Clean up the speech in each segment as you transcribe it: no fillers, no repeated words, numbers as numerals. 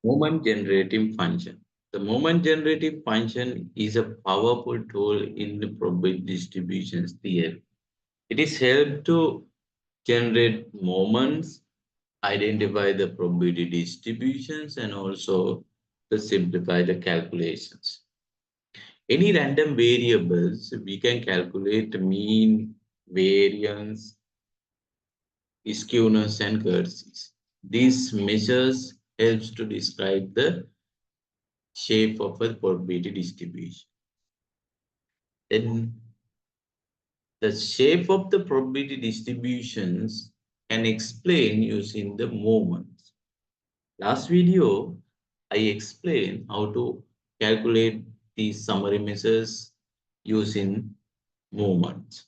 Moment generating function. The moment generating function is a powerful tool in the probability distributions theory. It is helped to generate moments, identify the probability distributions, and also to simplify the calculations. Any random variables, we can calculate mean, variance, skewness, and curves. These measures helps to describe the shape of a probability distribution. Then the shape of the probability distributions can explain using the moments. Last video, I explained how to calculate the summary measures using moments.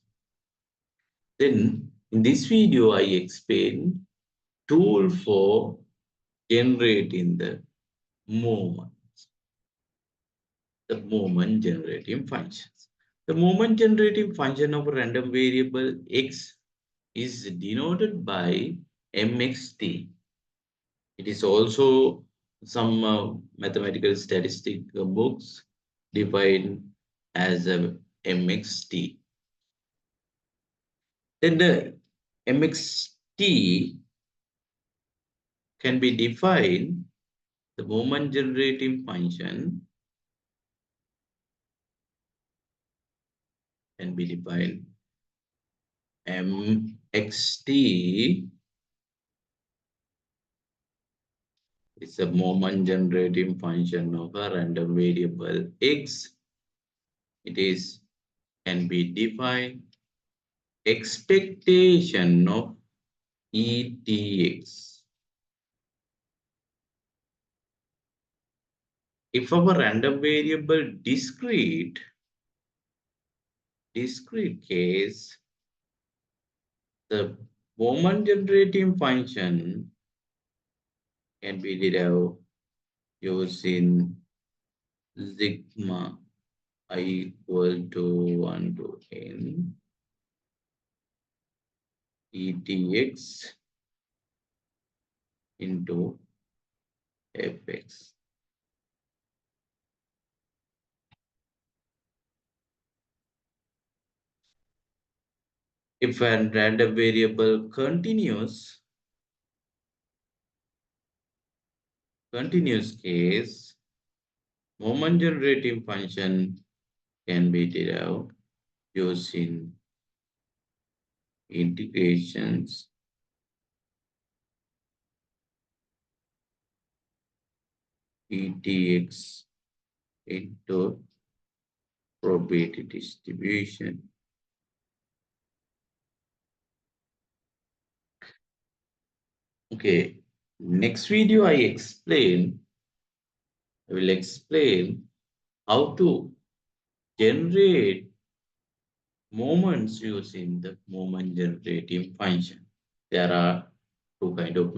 Then in this video, I explain tool for generating moment, the moment generating functions. The moment generating function of a random variable x is denoted by mxt. It is also some mathematical statistic books defined as a mxt. Then the mxt can be defined, the moment generating function can be defined mxt is a moment generating function of a random variable x. It is can be defined expectation of etx. If our random variable discrete case, the moment generating function can be derived using sigma I equal to 1 to n etx into fx. If a random variable continuous case, moment generating function can be derived using integrations etx into probability distribution. Okay, next video I will explain how to generate moments using the moment generating function. There are two kind of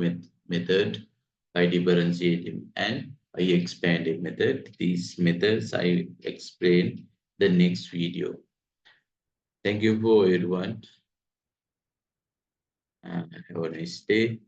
method, by differentiating and by expanding method. These methods I explain the next video. Thank you for everyone. Have a nice day.